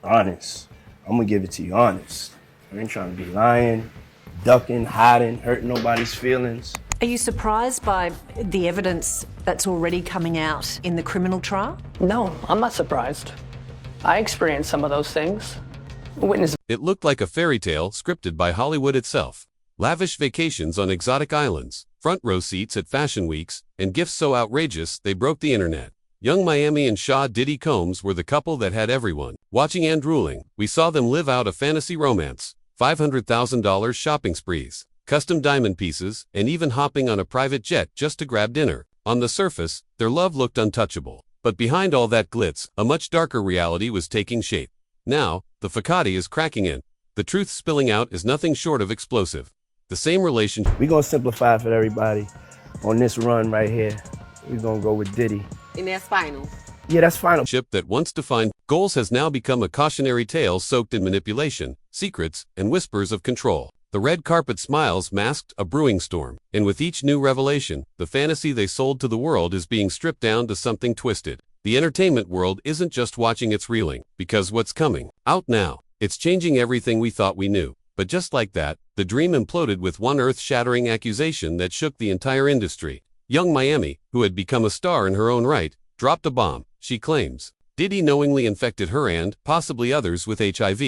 Honest. I'm gonna give it to you honest. I ain't trying to be lying, ducking, hiding, hurting nobody's feelings. Are you surprised by the evidence that's already coming out in the criminal trial? No, I'm not surprised. I experienced some of those things. Witness. It looked like a fairy tale scripted by Hollywood itself. Lavish vacations on exotic islands, front row seats at fashion weeks, and gifts so outrageous they broke the internet. Young Miami and Diddy Combs were the couple that had everyone watching and drooling. We saw them live out a fantasy romance, $500,000 shopping sprees, custom diamond pieces, and even hopping on a private jet just to grab dinner. On the surface, their love looked untouchable. But behind all that glitz, a much darker reality was taking shape. Now, the facade is cracking in. The truth spilling out is nothing short of explosive. The same relationship. We're gonna simplify it for everybody on this run right here. We're gonna go with Diddy. And that's final. Yeah, that's final. That once defined goals has now become a cautionary tale soaked in manipulation, secrets, and whispers of control. The red carpet smiles masked a brewing storm, and with each new revelation, the fantasy they sold to the world is being stripped down to something twisted. The entertainment world isn't just watching, it's reeling, because what's coming out now, it's changing everything we thought we knew. But just like that, the dream imploded with one earth-shattering accusation that shook the entire industry. Young Miami, who had become a star in her own right, dropped a bomb. She claims Diddy knowingly infected her and possibly others with HIV.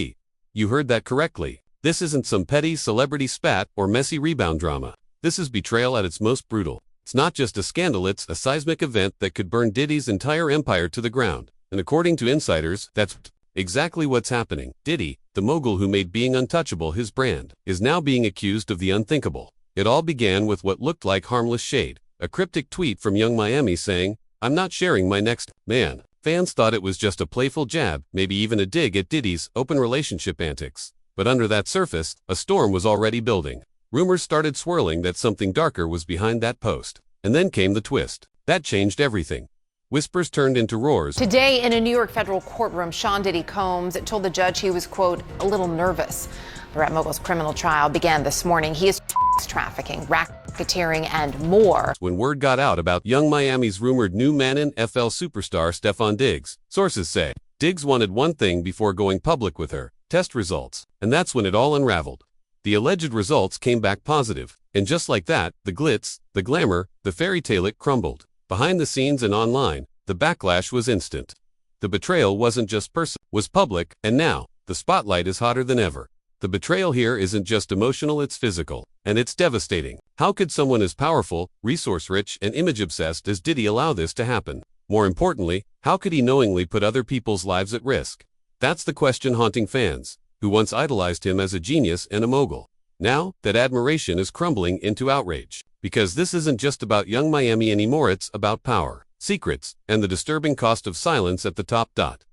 You heard that correctly. This isn't some petty celebrity spat or messy rebound drama. This is betrayal at its most brutal. It's not just a scandal, it's a seismic event that could burn Diddy's entire empire to the ground. And according to insiders, that's exactly what's happening. Diddy, the mogul who made being untouchable his brand, is now being accused of the unthinkable. It all began with what looked like harmless shade. A cryptic tweet from Young Miami saying, "I'm not sharing my next man." Fans thought it was just a playful jab, maybe even a dig at Diddy's open relationship antics. But under that surface, a storm was already building. Rumors started swirling that something darker was behind that post. And then came the twist. That changed everything. Whispers turned into roars. Today, in a New York federal courtroom, Diddy Combs told the judge he was, quote, a little nervous. The rap mogul's criminal trial began this morning. He is trafficking, racketeering, and more. When word got out about Young Miami's rumored new man-in FL superstar Stefon Diggs, sources say Diggs wanted one thing before going public with her: test results. And that's when it all unraveled. The alleged results came back positive. And just like that, the glitz, the glamour, the fairy tale, it crumbled. Behind the scenes and online, the backlash was instant. The betrayal wasn't just personal, was public, and now, the spotlight is hotter than ever. The betrayal here isn't just emotional, it's physical. And it's devastating. How could someone as powerful, resource-rich, and image-obsessed as Diddy allow this to happen? More importantly, how could he knowingly put other people's lives at risk? That's the question haunting fans, who once idolized him as a genius and a mogul. Now, that admiration is crumbling into outrage. Because this isn't just about Young Miami anymore, it's about power, secrets, and the disturbing cost of silence at the top.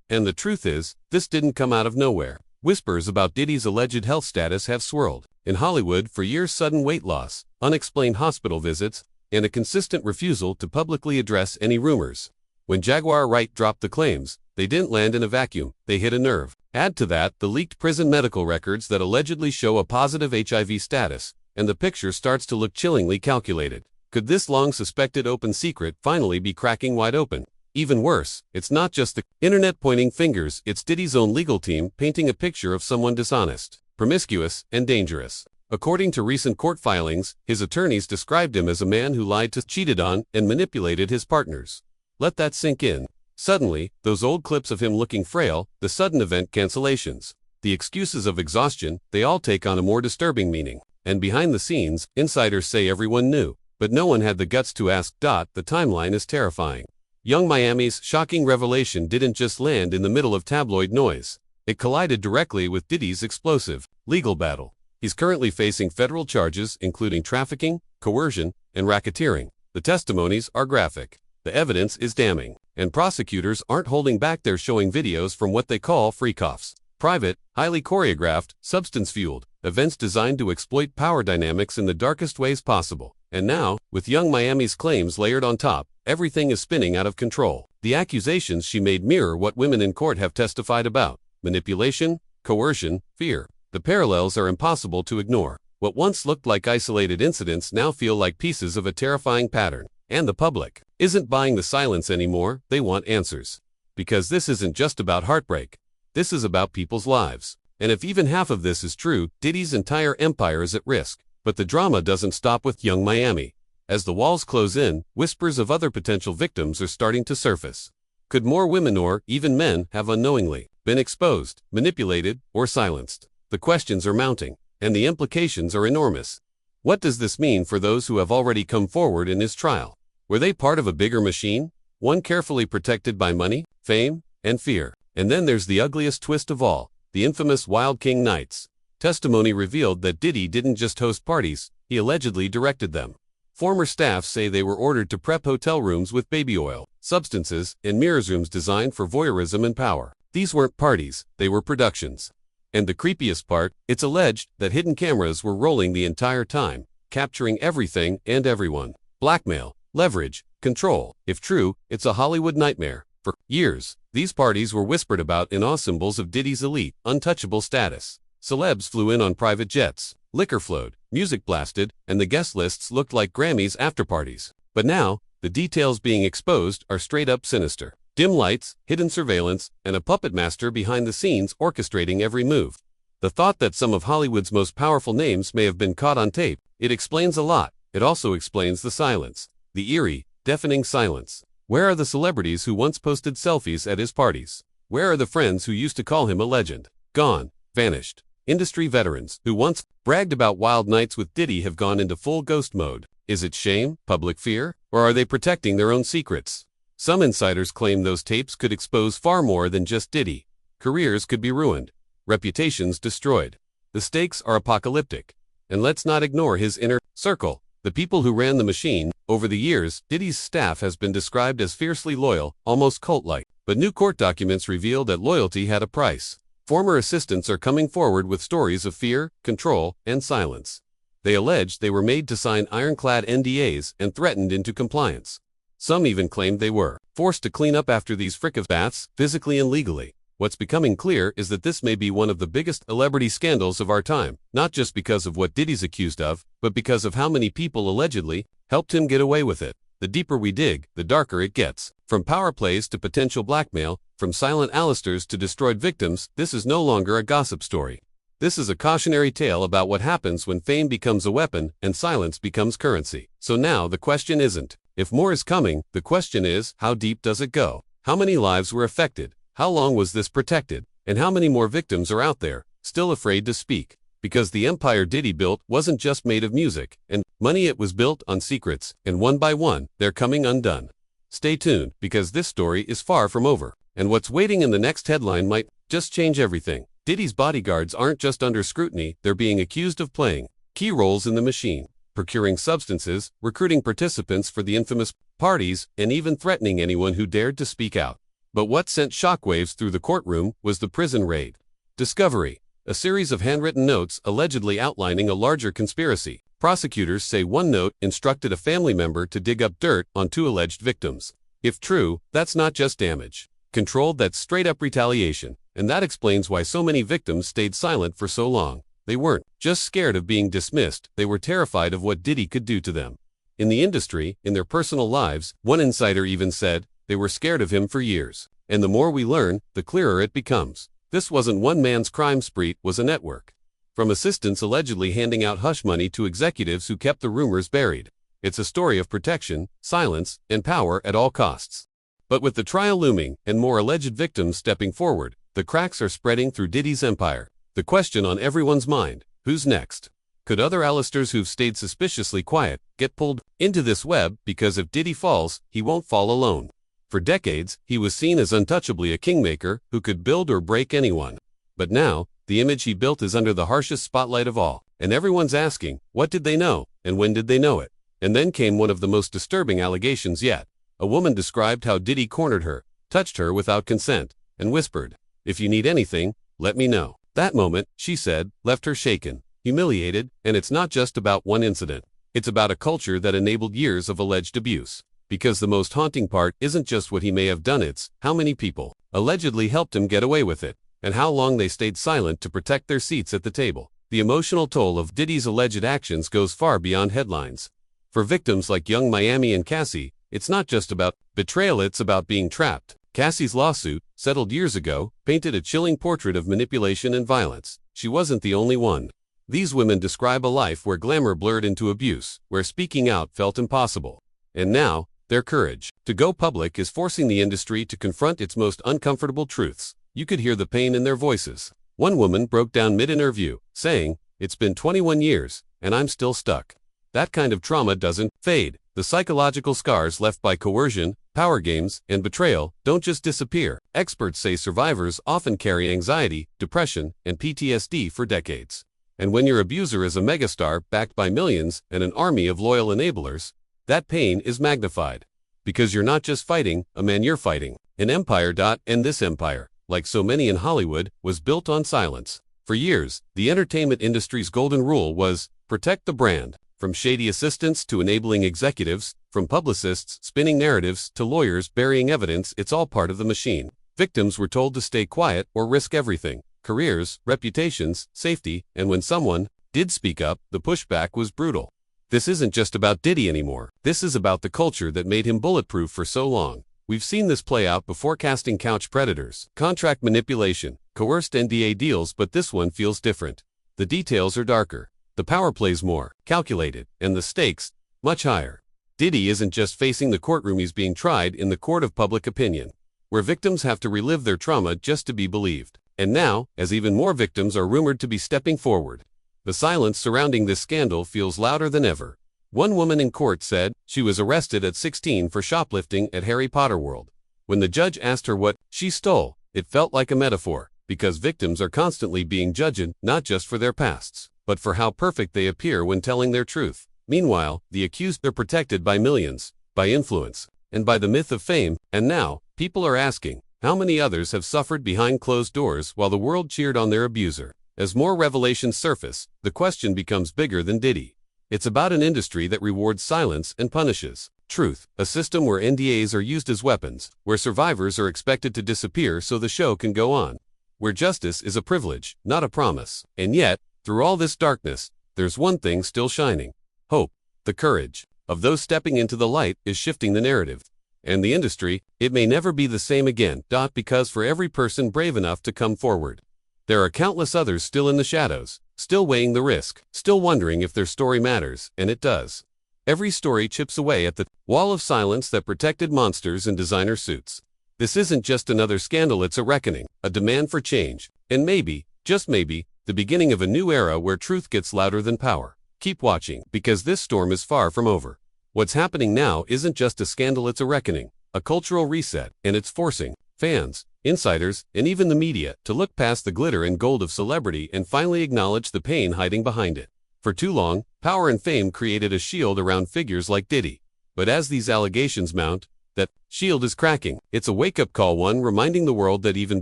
And the truth is, this didn't come out of nowhere. Whispers about Diddy's alleged health status have swirled. In Hollywood for years, sudden weight loss, unexplained hospital visits, and a consistent refusal to publicly address any rumors. When Jaguar Wright dropped the claims, they didn't land in a vacuum, they hit a nerve. Add to that the leaked prison medical records that allegedly show a positive HIV status, and the picture starts to look chillingly calculated. Could this long-suspected open secret finally be cracking wide open? Even worse, it's not just the internet pointing fingers, it's Diddy's own legal team painting a picture of someone dishonest, promiscuous, and dangerous. According to recent court filings, his attorneys described him as a man who lied to, cheated on, and manipulated his partners. Let that sink in. Suddenly, those old clips of him looking frail, the sudden event cancellations, the excuses of exhaustion, they all take on a more disturbing meaning. And behind the scenes, insiders say everyone knew, but no one had the guts to ask. The timeline is terrifying. Young Miami's shocking revelation didn't just land in the middle of tabloid noise. It collided directly with Diddy's explosive legal battle. He's currently facing federal charges including trafficking, coercion, and racketeering. The testimonies are graphic. The evidence is damning. And prosecutors aren't holding back. They're showing videos from what they call freak-offs. Private, highly choreographed, substance-fueled events designed to exploit power dynamics in the darkest ways possible. And now, with Young Miami's claims layered on top, everything is spinning out of control. The accusations she made mirror what women in court have testified about: manipulation, coercion, fear. The parallels are impossible to ignore. What once looked like isolated incidents now feel like pieces of a terrifying pattern. And the public isn't buying the silence anymore, they want answers. Because this isn't just about heartbreak. This is about people's lives. And if even half of this is true, Diddy's entire empire is at risk. But the drama doesn't stop with Young Miami. As the walls close in, whispers of other potential victims are starting to surface. Could more women or even men have unknowingly been exposed, manipulated, or silenced? The questions are mounting, and the implications are enormous. What does this mean for those who have already come forward in his trial? Were they part of a bigger machine? One carefully protected by money, fame, and fear. And then there's the ugliest twist of all, the infamous Wild King Nights. Testimony revealed that Diddy didn't just host parties, he allegedly directed them. Former staff say they were ordered to prep hotel rooms with baby oil, substances, and mirrors rooms designed for voyeurism and power. These weren't parties, they were productions. And the creepiest part, it's alleged that hidden cameras were rolling the entire time, capturing everything and everyone. Blackmail, leverage, control. If true, it's a Hollywood nightmare. For years, these parties were whispered about in awe symbols of Diddy's elite, untouchable status. Celebs flew in on private jets, liquor flowed, music blasted, and the guest lists looked like Grammys after-parties. But now, the details being exposed are straight-up sinister. Dim lights, hidden surveillance, and a puppet master behind the scenes orchestrating every move. The thought that some of Hollywood's most powerful names may have been caught on tape, it explains a lot. It also explains the silence. The eerie, deafening silence. Where are the celebrities who once posted selfies at his parties? Where are the friends who used to call him a legend? Gone, vanished. Industry veterans who once bragged about wild nights with Diddy have gone into full ghost mode. Is it shame, public fear, or are they protecting their own secrets? Some insiders claim those tapes could expose far more than just Diddy. Careers could be ruined, reputations destroyed. The stakes are apocalyptic. And let's not ignore his inner circle, the people who ran the machine. Over the years, Diddy's staff has been described as fiercely loyal, almost cult-like. But new court documents reveal that loyalty had a price. Former assistants are coming forward with stories of fear, control, and silence. They allege they were made to sign ironclad NDAs and threatened into compliance. Some even claimed they were forced to clean up after these frick of baths, physically and legally. What's becoming clear is that this may be one of the biggest celebrity scandals of our time, not just because of what Diddy's accused of, but because of how many people allegedly helped him get away with it. The deeper we dig, the darker it gets. From power plays to potential blackmail, from silent Alisters to destroyed victims, this is no longer a gossip story. This is a cautionary tale about what happens when fame becomes a weapon and silence becomes currency. So now the question isn't if more is coming, the question is, how deep does it go? How many lives were affected? How long was this protected? And how many more victims are out there, still afraid to speak? Because the empire Diddy built wasn't just made of music and money, it was built on secrets, and one by one, they're coming undone. Stay tuned, because this story is far from over, and what's waiting in the next headline might just change everything. Diddy's bodyguards aren't just under scrutiny, they're being accused of playing key roles in the machine, procuring substances, recruiting participants for the infamous parties, and even threatening anyone who dared to speak out. But what sent shockwaves through the courtroom was the prison raid. Discovery. A series of handwritten notes allegedly outlining a larger conspiracy. Prosecutors say one note instructed a family member to dig up dirt on 2 alleged victims. If true, that's not just damage control, that's straight-up retaliation. And that explains why so many victims stayed silent for so long. They weren't just scared of being dismissed, they were terrified of what Diddy could do to them. In the industry, in their personal lives, one insider even said they were scared of him for years. And the more we learn, the clearer it becomes. This wasn't one man's crime spree, it was a network. From assistants allegedly handing out hush money to executives who kept the rumors buried. It's a story of protection, silence, and power at all costs. But with the trial looming and more alleged victims stepping forward, the cracks are spreading through Diddy's empire. The question on everyone's mind, who's next? Could other Alisters who've stayed suspiciously quiet get pulled into this web? Because if Diddy falls, he won't fall alone. For decades, he was seen as untouchably a kingmaker who could build or break anyone. But now, the image he built is under the harshest spotlight of all, and everyone's asking, what did they know, and when did they know it? And then came one of the most disturbing allegations yet. A woman described how Diddy cornered her, touched her without consent, and whispered, "If you need anything, let me know." That moment, she said, left her shaken, humiliated, and it's not just about one incident. It's about a culture that enabled years of alleged abuse. Because the most haunting part isn't just what he may have done, it's how many people allegedly helped him get away with it, and how long they stayed silent to protect their seats at the table. The emotional toll of Diddy's alleged actions goes far beyond headlines. For victims like Young Miami and Cassie, it's not just about betrayal, it's about being trapped, Cassie's lawsuit, settled years ago, painted a chilling portrait of manipulation and violence. She wasn't the only one. These women describe a life where glamour blurred into abuse, where speaking out felt impossible. And now, their courage to go public is forcing the industry to confront its most uncomfortable truths. You could hear the pain in their voices. One woman broke down mid-interview, saying, "It's been 21 years, and I'm still stuck." That kind of trauma doesn't fade. The psychological scars left by coercion, power games, and betrayal don't just disappear. Experts say survivors often carry anxiety, depression, and PTSD for decades. And when your abuser is a megastar backed by millions and an army of loyal enablers, that pain is magnified. Because you're not just fighting a man, you're fighting an empire. And this empire, like so many in Hollywood, was built on silence. For years, the entertainment industry's golden rule was protect the brand. From shady assistants to enabling executives, from publicists spinning narratives to lawyers burying evidence, it's all part of the machine. Victims were told to stay quiet or risk everything: careers, reputations, safety, and when someone did speak up, the pushback was brutal. This isn't just about Diddy anymore. This is about the culture that made him bulletproof for so long. We've seen this play out before: casting couch predators, contract manipulation, coerced NDA deals, but this one feels different. The details are darker. The power plays more calculated, and the stakes much higher. Diddy isn't just facing the courtroom, he's being tried in the court of public opinion, where victims have to relive their trauma just to be believed. And now, as even more victims are rumored to be stepping forward, the silence surrounding this scandal feels louder than ever. One woman in court said she was arrested at 16 for shoplifting at Harry Potter World. When the judge asked her what she stole, it felt like a metaphor, because victims are constantly being judged not just for their pasts, but for how perfect they appear when telling their truth. Meanwhile, the accused are protected by millions, by influence, and by the myth of fame. And now, people are asking, how many others have suffered behind closed doors while the world cheered on their abuser? As more revelations surface, the question becomes bigger than Diddy. It's about an industry that rewards silence and punishes truth, a system where NDAs are used as weapons, where survivors are expected to disappear so the show can go on, where justice is a privilege, not a promise. And yet, through all this darkness, there's one thing still shining: hope. The courage of those stepping into the light is shifting the narrative. And the industry, it may never be the same again. Because for every person brave enough to come forward, there are countless others still in the shadows, still weighing the risk, still wondering if their story matters, and it does. Every story chips away at the wall of silence that protected monsters in designer suits. This isn't just another scandal, it's a reckoning, a demand for change, and maybe, just maybe, the beginning of a new era where truth gets louder than power. Keep watching, because this storm is far from over. What's happening now isn't just a scandal, it's a reckoning, a cultural reset, and it's forcing fans, insiders, and even the media to look past the glitter and gold of celebrity and finally acknowledge the pain hiding behind it. For too long, power and fame created a shield around figures like Diddy. But as these allegations mount, that shield is cracking. It's a wake-up call, one reminding the world that even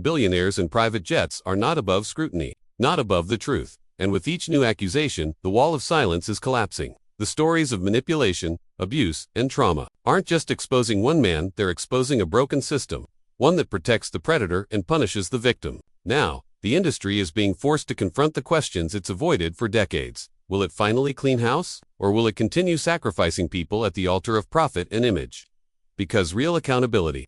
billionaires and private jets are not above scrutiny, not above the truth. And with each new accusation, the wall of silence is collapsing. The stories of manipulation, abuse, and trauma aren't just exposing one man, they're exposing a broken system, one that protects the predator and punishes the victim. Now, the industry is being forced to confront the questions it's avoided for decades. Will it finally clean house? Or will it continue sacrificing people at the altar of profit and image? Because real accountability,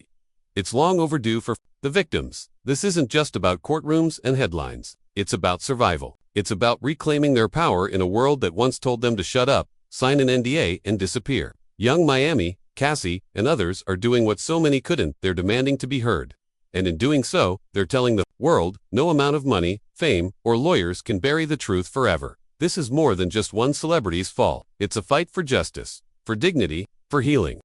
it's long overdue for the victims. This isn't just about courtrooms and headlines. It's about survival. It's about reclaiming their power in a world that once told them to shut up, sign an NDA, and disappear. Young Miami, Cassie, and others are doing what so many couldn't. They're demanding to be heard. And in doing so, they're telling the world no amount of money, fame, or lawyers can bury the truth forever. This is more than just one celebrity's fall. It's a fight for justice, for dignity, for healing.